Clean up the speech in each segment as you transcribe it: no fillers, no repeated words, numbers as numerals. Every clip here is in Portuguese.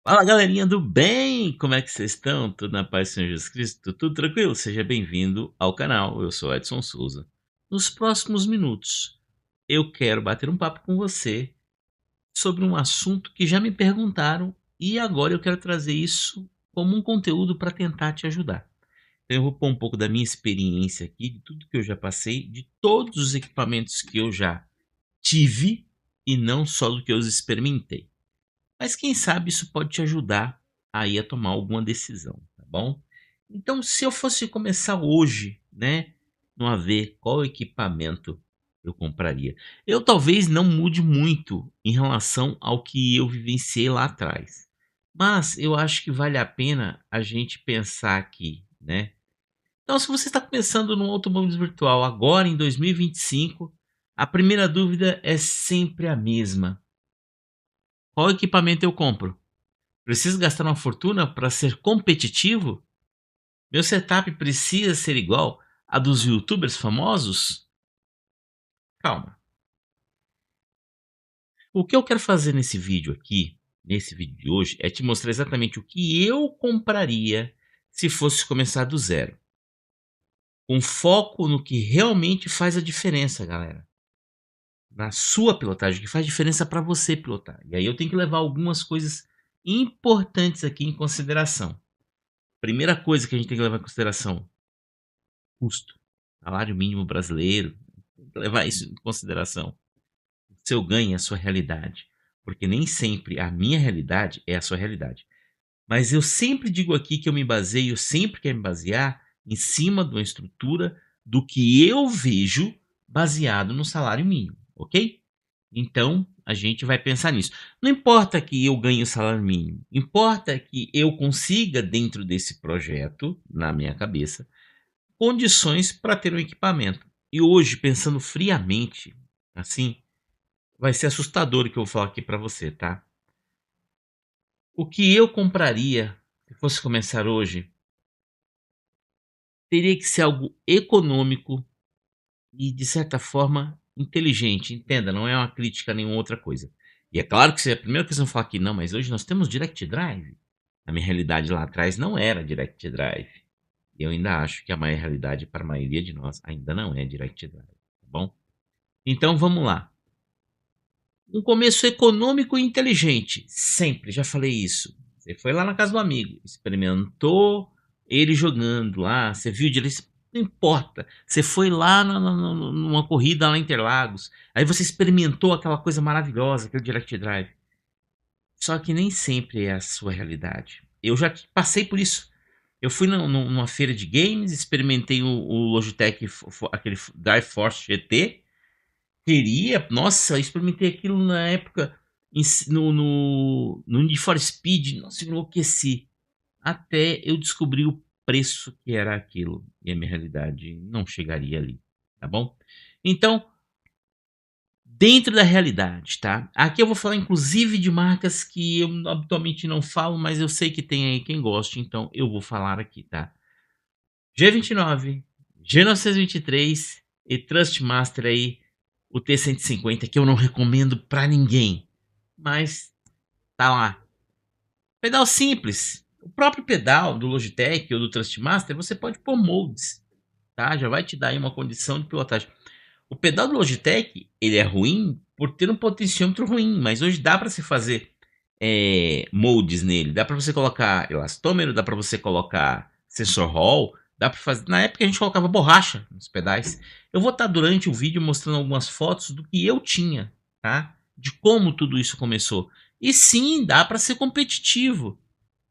Fala galerinha do bem, como é que vocês estão? Tudo na paz do Senhor Jesus Cristo? Tudo tranquilo? Seja bem-vindo ao canal, eu sou Edson Souza. Nos próximos minutos, eu quero bater um papo com você sobre um assunto que já me perguntaram e agora eu quero trazer isso como um conteúdo para tentar te ajudar. Então, eu vou pôr um pouco da minha experiência aqui, de tudo que eu já passei, de todos os equipamentos que eu já tive e não só do que eu experimentei. Mas quem sabe isso pode te ajudar aí a tomar alguma decisão, tá bom? Então, se eu fosse começar hoje, né, no a ver qual equipamento eu compraria, eu talvez não mude muito em relação ao que eu vivenciei lá atrás. Mas eu acho que vale a pena a gente pensar aqui, né? Então, se você está começando no automobilismo virtual agora em 2025, a primeira dúvida é sempre a mesma: qual equipamento eu compro? Preciso gastar uma fortuna para ser competitivo? Meu setup precisa ser igual a dos youtubers famosos? Calma. O que eu quero fazer nesse vídeo aqui, nesse vídeo de hoje, é te mostrar exatamente o que eu compraria se fosse começar do zero. Com foco no que realmente faz a diferença, galera. Na sua pilotagem, o que faz diferença para você pilotar. E aí eu tenho que levar algumas coisas importantes aqui em consideração. Primeira coisa que a gente tem que levar em consideração: custo. Salário mínimo brasileiro. Tem que levar isso em consideração. O seu ganho é a sua realidade. Porque nem sempre a minha realidade é a sua realidade. Mas eu sempre digo aqui que eu me baseio, sempre quero me basear em cima de uma estrutura do que eu vejo baseado no salário mínimo, ok? Então, a gente vai pensar nisso. Não importa que eu ganhe o salário mínimo, importa que eu consiga, dentro desse projeto, na minha cabeça, condições para ter um equipamento. E hoje, pensando friamente, assim, vai ser assustador o que eu vou falar aqui para você, tá? O que eu compraria, se fosse começar hoje, teria que ser algo econômico e, de certa forma, inteligente. Entenda, não é uma crítica a nenhuma outra coisa. E é claro que a primeira coisa que eu vou falar aqui, não, mas hoje nós temos Direct Drive. A minha realidade lá atrás não era Direct Drive. E eu ainda acho que a maior realidade para a maioria de nós ainda não é Direct Drive, tá bom? Então vamos lá. Um começo econômico e inteligente. Sempre, já falei isso. Você foi lá na casa do amigo, experimentou ele jogando lá, você viu direito, não importa. Você foi lá numa corrida lá em Interlagos, aí você experimentou aquela coisa maravilhosa, aquele Direct Drive. Só que nem sempre é a sua realidade. Eu já passei por isso. Eu fui numa feira de games, experimentei o Logitech, aquele Drive Force GT. Queria, nossa, eu experimentei aquilo na época no Need for Speed, nossa, eu enlouqueci. Até eu descobri o preço que era aquilo. E a minha realidade não chegaria ali, tá bom? Então, dentro da realidade, tá? Aqui eu vou falar inclusive de marcas que eu habitualmente não falo, mas eu sei que tem aí quem goste, então eu vou falar aqui, tá? G29, G923 e Trustmaster aí, o T150, que eu não recomendo pra ninguém, mas tá lá. Pedal simples. O próprio pedal do Logitech ou do Trustmaster, você pode pôr moldes, tá? Já vai te dar aí uma condição de pilotagem. O pedal do Logitech, ele é ruim por ter um potenciômetro ruim, mas hoje dá para se fazer moldes nele. Dá para você colocar elastômero, dá para você colocar sensor Hall, dá para fazer. Na época a gente colocava borracha nos pedais. Eu vou estar durante o vídeo mostrando algumas fotos do que eu tinha, tá? De como tudo isso começou. E sim, dá para ser competitivo.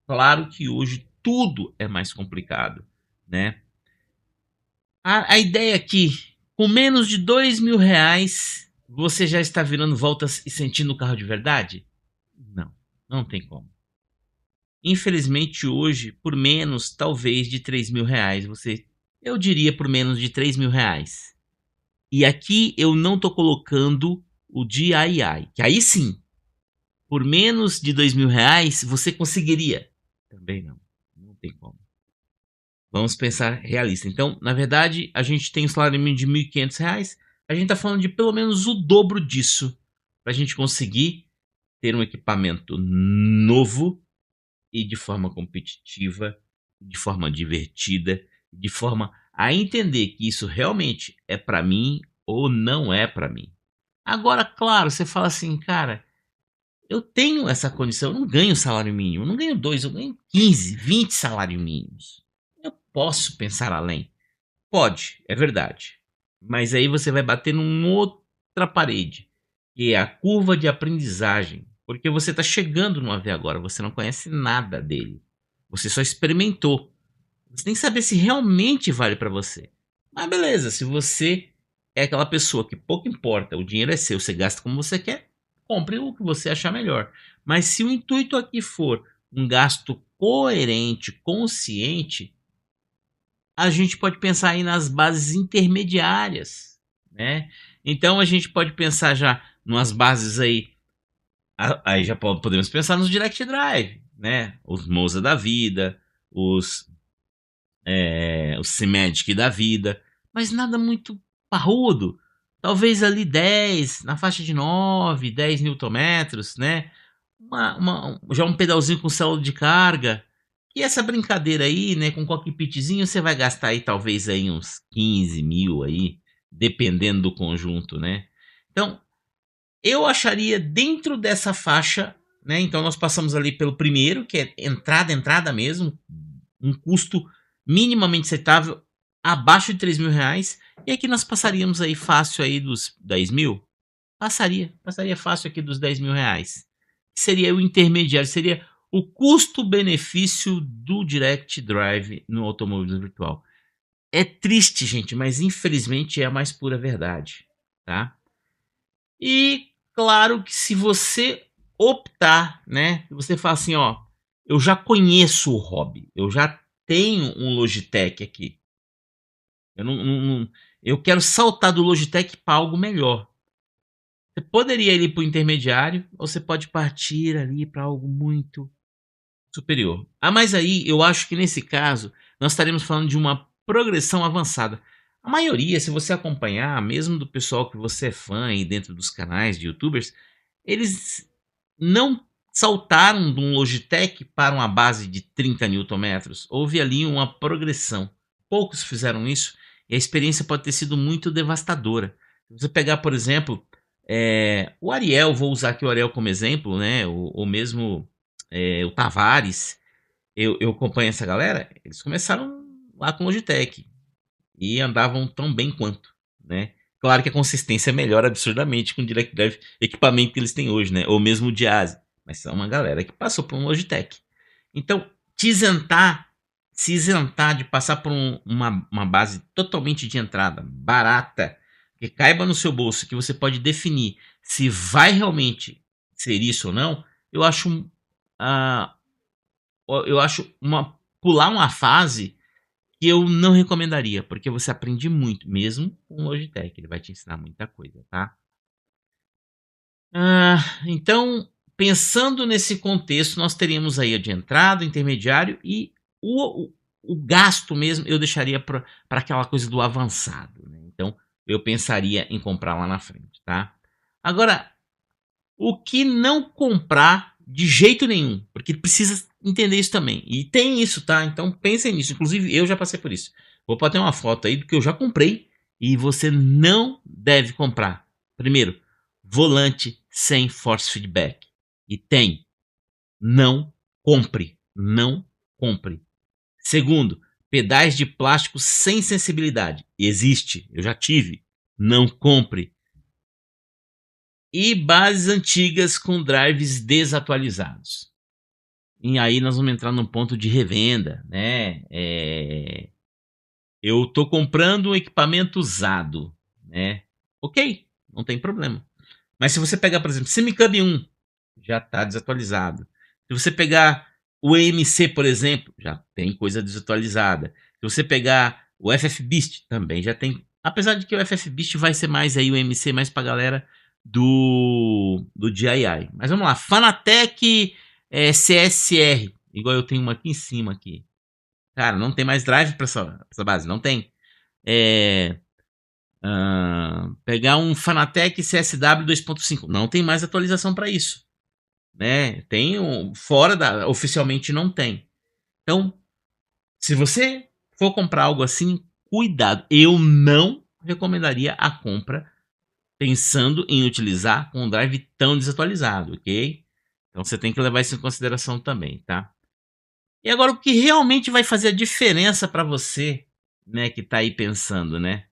Claro que hoje tudo é mais complicado, né? A ideia aqui, com menos de R$ 2.000, você já está virando voltas e sentindo o carro de verdade? Não, não tem como. Infelizmente hoje, por menos talvez de R$ 3.000, eu diria por menos de R$ 3.000. E aqui eu não estou colocando o DIY, que aí sim, por menos de R$ 2.000 você conseguiria. Também não, não tem como. Vamos pensar realista. Então, na verdade, a gente tem um salário mínimo de R$ 1.500. A gente está falando de pelo menos o dobro disso para a gente conseguir ter um equipamento novo e de forma competitiva, de forma divertida, de forma a entender que isso realmente é para mim ou não é para mim. Agora, claro, você fala assim, cara, eu tenho essa condição, eu não ganho salário mínimo, eu não ganho 2, eu ganho 15, 20 salários mínimos. Eu posso pensar além. Pode, é verdade. Mas aí você vai bater numa outra parede, que é a curva de aprendizagem. Porque você está chegando no AV agora, você não conhece nada dele. Você só experimentou. Você tem que saber se realmente vale para você. Mas beleza, se você é aquela pessoa que pouco importa, o dinheiro é seu, você gasta como você quer, compre o que você achar melhor. Mas se o intuito aqui for um gasto coerente, consciente, a gente pode pensar aí nas bases intermediárias, né? Então a gente pode pensar já nas bases aí, aí já podemos pensar nos Direct Drive, né? Os Moza da vida, os C-Magic da vida, mas nada muito parrudo. Talvez ali 10, na faixa de 9, 10 newtonmetros, né? Já um pedalzinho com célula de carga. E essa brincadeira aí, né, com cockpitzinho, você vai gastar aí talvez aí uns 15 mil aí, dependendo do conjunto, né? Então, eu acharia dentro dessa faixa, né? Então nós passamos ali pelo primeiro, que é entrada mesmo, um custo minimamente aceitável, abaixo de 3 mil reais. E aqui nós passaríamos aí fácil aí dos 10 mil. Passaria fácil aqui dos 10 mil reais. Seria o intermediário, seria o custo-benefício do Direct Drive no automobilismo virtual. É triste, gente, mas infelizmente é a mais pura verdade, tá? E claro que se você optar, né, você fala assim, ó, eu já conheço o hobby, eu já tenho um Logitech aqui. Eu quero saltar do Logitech para algo melhor. Você poderia ir para o intermediário ou você pode partir ali para algo muito superior. Ah, mas aí eu acho que nesse caso nós estaremos falando de uma progressão avançada. A maioria, se você acompanhar, mesmo do pessoal que você é fã aí dentro dos canais de YouTubers, eles não saltaram de um Logitech para uma base de 30 Nm. Houve ali uma progressão. Poucos fizeram isso e a experiência pode ter sido muito devastadora. Se você pegar, por exemplo, o Ariel, vou usar aqui o Ariel como exemplo, né? Ou mesmo o Tavares, eu acompanho essa galera, eles começaram lá com Logitech e andavam tão bem quanto, né? Claro que a consistência melhora absurdamente com o Direct Drive equipamento que eles têm hoje, né? Ou mesmo o Diaz, mas são uma galera que passou por um Logitech. Então, se isentar de passar por uma base totalmente de entrada, barata, que caiba no seu bolso, que você pode definir se vai realmente ser isso ou não, eu acho ah, pular uma fase que eu não recomendaria, porque você aprende muito, mesmo com o Logitech, ele vai te ensinar muita coisa, tá? Então, pensando nesse contexto, nós teríamos aí a de entrada, intermediário e o gasto mesmo eu deixaria para aquela coisa do avançado, né? Então, eu pensaria em comprar lá na frente, tá? Agora, o que não comprar de jeito nenhum, porque precisa entender isso também. E tem isso, tá? Então pensem nisso. Inclusive, eu já passei por isso. Vou botar uma foto aí do que eu já comprei e você não deve comprar. Primeiro, volante sem force feedback. E tem. Não compre. Não compre. Segundo, pedais de plástico sem sensibilidade. Existe. Eu já tive. Não compre. E bases antigas com drives desatualizados. E aí nós vamos entrar num ponto de revenda, né? Eu estou comprando um equipamento usado, né? Ok, não tem problema. Mas se você pegar, por exemplo, Semicub 1, já está desatualizado. Se você pegar o EMC, por exemplo, já tem coisa desatualizada. Se você pegar o FF Beast, também já tem. Apesar de que o FF Beast vai ser mais aí o EMC, mais pra galera do DIY. Mas vamos lá, Fanatec CSR, igual eu tenho uma aqui em cima aqui. Cara, não tem mais drive para essa base, não tem. Pegar um Fanatec CSW 2.5, não tem mais atualização para isso. né? Fora oficialmente não tem. Então, se você for comprar algo assim, cuidado. Eu não recomendaria a compra pensando em utilizar com um drive tão desatualizado, ok? Então você tem que levar isso em consideração também, tá? E agora o que realmente vai fazer a diferença para você, né, que tá aí pensando, né?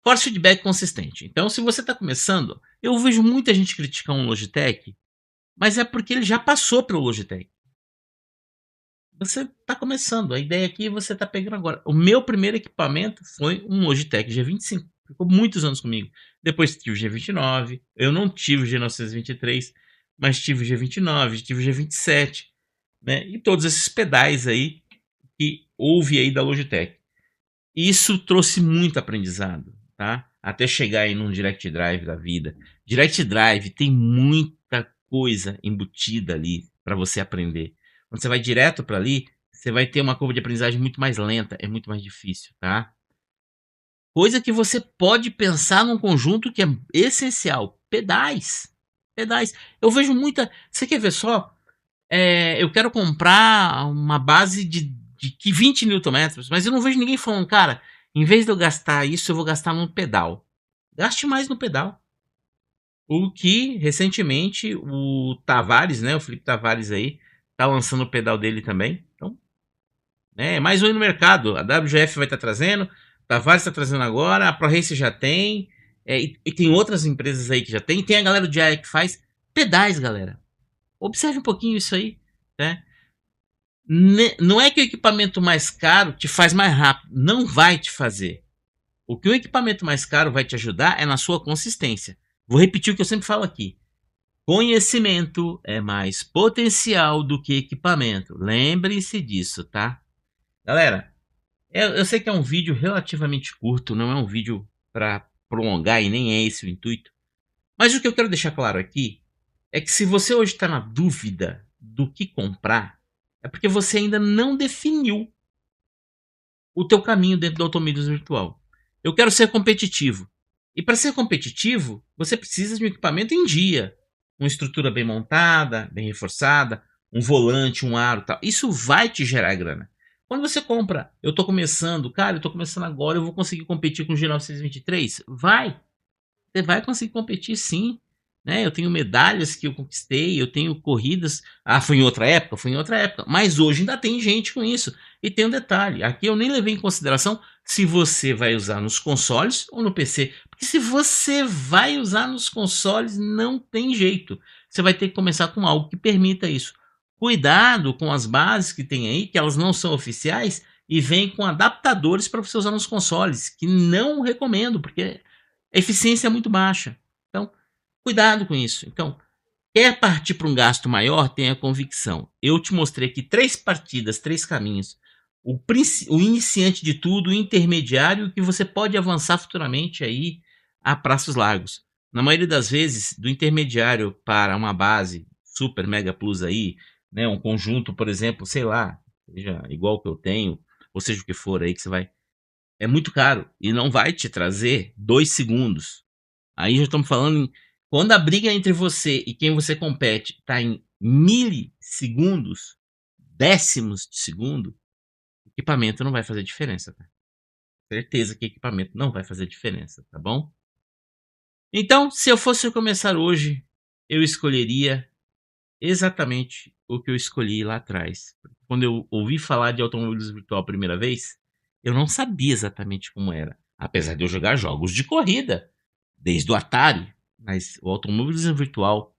Force feedback consistente. Então, se você está começando, eu vejo muita gente criticar um Logitech, mas é porque ele já passou pelo Logitech. Você está começando, a ideia aqui você está pegando agora. O meu primeiro equipamento foi um Logitech G25. Ficou muitos anos comigo. Depois tive o G29. Eu não tive o G923, mas tive o G29, tive o G27, né? E todos esses pedais aí que houve aí da Logitech. Isso trouxe muito aprendizado, tá? Até chegar aí num Direct Drive da vida. Direct Drive tem muita coisa embutida ali para você aprender. Quando você vai direto para ali, você vai ter uma curva de aprendizagem muito mais lenta, é muito mais difícil, tá? Coisa que você pode pensar num conjunto que é essencial, pedais. Pedais. Eu vejo muita. Você quer ver só? Eu quero comprar uma base de 20 Nm, mas eu não vejo ninguém falando, cara, em vez de eu gastar isso, eu vou gastar num pedal. Gaste mais no pedal. O que, recentemente, o Tavares, né, o Felipe Tavares aí, tá lançando o pedal dele também. Então, né, mais um aí no mercado. A WGF vai estar trazendo, Tavares está trazendo agora, a ProRace já tem, e tem outras empresas aí que já tem. Tem a galera do Jaya que faz pedais, galera. Observe um pouquinho isso aí, né? Não é que o equipamento mais caro te faz mais rápido. Não vai te fazer. O que o equipamento mais caro vai te ajudar é na sua consistência. Vou repetir o que eu sempre falo aqui. Conhecimento é mais potencial do que equipamento. Lembrem-se disso, tá? Galera, eu sei que é um vídeo relativamente curto, não é um vídeo para prolongar e nem é esse o intuito. Mas o que eu quero deixar claro aqui é que se você hoje está na dúvida do que comprar, é porque você ainda não definiu o teu caminho dentro do automobilismo virtual. Eu quero ser competitivo. E para ser competitivo, você precisa de um equipamento em dia, uma estrutura bem montada, bem reforçada, um volante, um aro, tal. Isso vai te gerar grana. Quando você compra, eu estou começando, cara, eu estou começando agora, eu vou conseguir competir com o G923? Vai, você vai conseguir competir sim. Né? Eu tenho medalhas que eu conquistei, eu tenho corridas. Ah, foi em outra época? Foi em outra época. Mas hoje ainda tem gente com isso. E tem um detalhe: aqui eu nem levei em consideração se você vai usar nos consoles ou no PC. Porque se você vai usar nos consoles, não tem jeito. Você vai ter que começar com algo que permita isso. Cuidado com as bases que tem aí, que elas não são oficiais e vêm com adaptadores para você usar nos consoles, que não recomendo, porque a eficiência é muito baixa. Então, cuidado com isso. Então, quer partir para um gasto maior? Tenha convicção. Eu te mostrei aqui 3 partidas, 3 caminhos. O iniciante de tudo, o intermediário, que você pode avançar futuramente aí a passos largos. Na maioria das vezes, do intermediário para uma base super mega plus aí, né, um conjunto, por exemplo, sei lá, seja igual que eu tenho, ou seja o que for aí que você vai, é muito caro e não vai te trazer 2 segundos. Aí já estamos falando em, quando a briga entre você e quem você compete está em milissegundos, décimos de segundo, equipamento não vai fazer diferença. Tá? Certeza que equipamento não vai fazer diferença, tá bom? Então, se eu fosse começar hoje, eu escolheria exatamente o que eu escolhi lá atrás. Quando eu ouvi falar de automobilismo virtual a primeira vez, eu não sabia exatamente como era. Apesar de eu jogar jogos de corrida, desde o Atari, mas o automobilismo virtual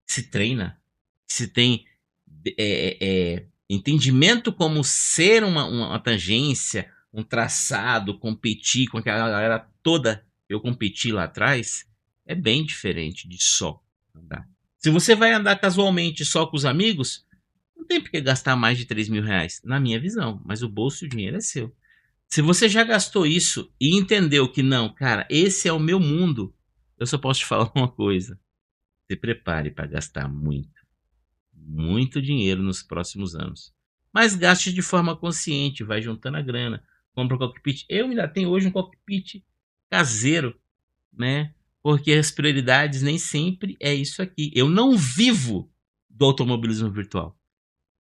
se treina, se tem entendimento como ser uma tangência, um traçado, competir com aquela galera toda que eu competi lá atrás, é bem diferente de só andar. Se você vai andar casualmente só com os amigos, não tem por que gastar mais de R$ 3.000, na minha visão, mas o bolso e o dinheiro é seu. Se você já gastou isso e entendeu que não, cara, esse é o meu mundo, eu só posso te falar uma coisa. Se prepare para gastar muito, muito dinheiro nos próximos anos. Mas gaste de forma consciente, vai juntando a grana, compra um cockpit. Eu ainda tenho hoje um cockpit caseiro, né? porque as prioridades nem sempre é isso aqui. Eu não vivo do automobilismo virtual.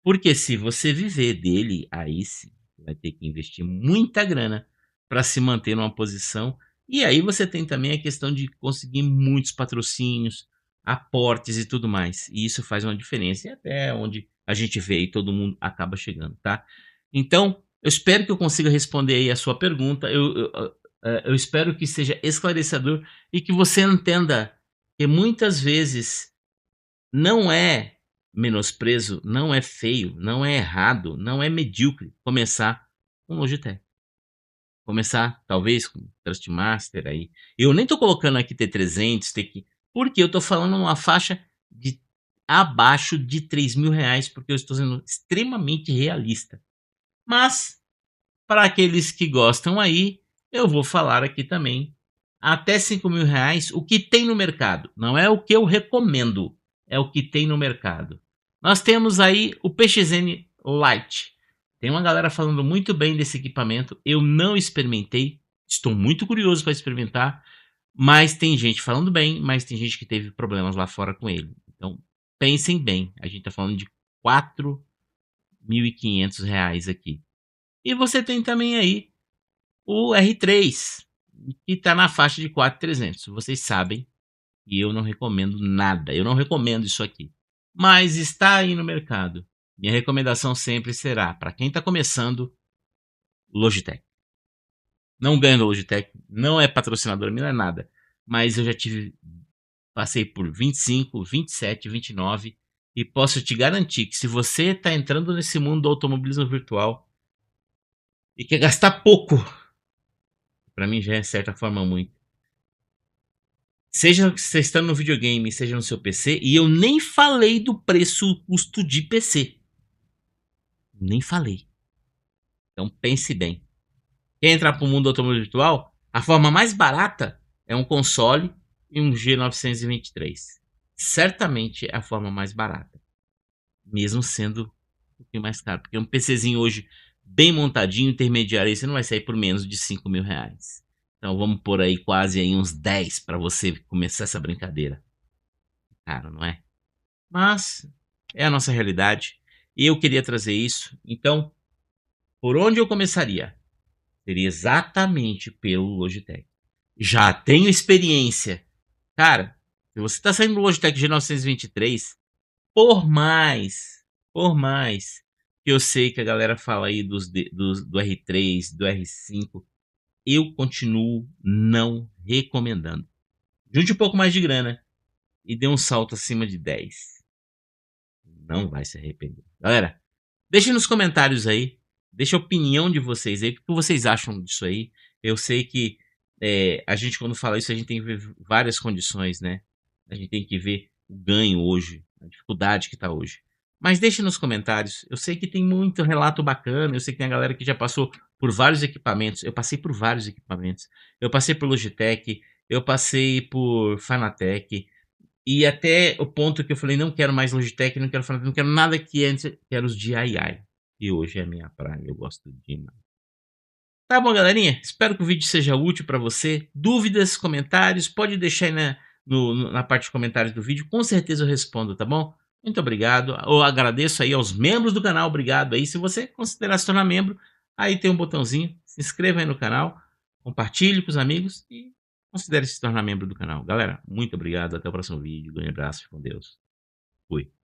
Porque se você viver dele, aí sim, vai ter que investir muita grana para se manter numa posição. E aí você tem também a questão de conseguir muitos patrocínios, aportes e tudo mais. E isso faz uma diferença. E até onde a gente vê e todo mundo acaba chegando, tá? Então, eu espero que eu consiga responder aí a sua pergunta. Eu espero que seja esclarecedor e que você entenda que muitas vezes não é menosprezo, não é feio, não é errado, não é medíocre começar com Logitech. Começar, talvez, com Trustmaster aí. Eu nem tô colocando aqui T300, porque eu tô falando uma faixa de abaixo de R$ 3.000, porque eu estou sendo extremamente realista. Mas, para aqueles que gostam aí, eu vou falar aqui também. Até R$ 5.000, o que tem no mercado. Não é o que eu recomendo, é o que tem no mercado. Nós temos aí o PXN Lite. Tem uma galera falando muito bem desse equipamento. Eu não experimentei, estou muito curioso para experimentar. Mas tem gente falando bem, mas tem gente que teve problemas lá fora com ele. Então, pensem bem. A gente está falando de R$ 4.500 aqui. E você tem também aí o R3, que está na faixa de 4.300. Vocês sabem que eu não recomendo nada. Eu não recomendo isso aqui. Mas está aí no mercado. Minha recomendação sempre será, para quem está começando, Logitech. Não ganho da Logitech, não é patrocinador, não é nada. Mas eu já passei por 25, 27, 29 e posso te garantir que se você está entrando nesse mundo do automobilismo virtual e quer gastar pouco, para mim já é de certa forma muito. Seja você estando no videogame, seja no seu PC, e eu nem falei do preço custo de PC. Nem falei. Então pense bem. Quer entrar para o mundo do automóvel virtual? A forma mais barata é um console e um G923. Certamente é a forma mais barata. Mesmo sendo um pouquinho mais caro. Porque um PCzinho hoje, bem montadinho, intermediário, você não vai sair por menos de R$ 5.000. Então vamos por aí quase aí uns 10 para você começar essa brincadeira. Caro, não é? Mas é a nossa realidade. E eu queria trazer isso. Então, por onde eu começaria? Seria exatamente pelo Logitech. Já tenho experiência. Cara, se você está saindo do Logitech G923, por mais que eu sei que a galera fala aí do R3, do R5, eu continuo não recomendando. Junte um pouco mais de grana e dê um salto acima de 10. Não vai se arrepender. Galera, deixe nos comentários aí. Deixa a opinião de vocês aí. O que vocês acham disso aí? Eu sei que a gente, quando fala isso, a gente tem que ver várias condições, né? A gente tem que ver o ganho hoje, a dificuldade que está hoje. Mas deixe nos comentários. Eu sei que tem muito relato bacana. Eu sei que tem a galera que já passou por vários equipamentos. Eu passei por vários equipamentos. Eu passei por Logitech. Eu passei por Fanatec. E até o ponto que eu falei, não quero mais Logitech, não quero falar, não quero nada que antes, quero os DIY. E hoje é a minha praia, eu gosto demais. Tá bom, galerinha? Espero que o vídeo seja útil para você. Dúvidas, comentários, pode deixar aí na parte de comentários do vídeo. Com certeza eu respondo, tá bom? Muito obrigado. Eu agradeço aí aos membros do canal. Obrigado aí. Se você considerar se tornar membro, aí tem um botãozinho. Se inscreva aí no canal. Compartilhe com os amigos e considere se tornar membro do canal. Galera, muito obrigado. Até o próximo vídeo. Grande abraço. Fique com Deus. Fui.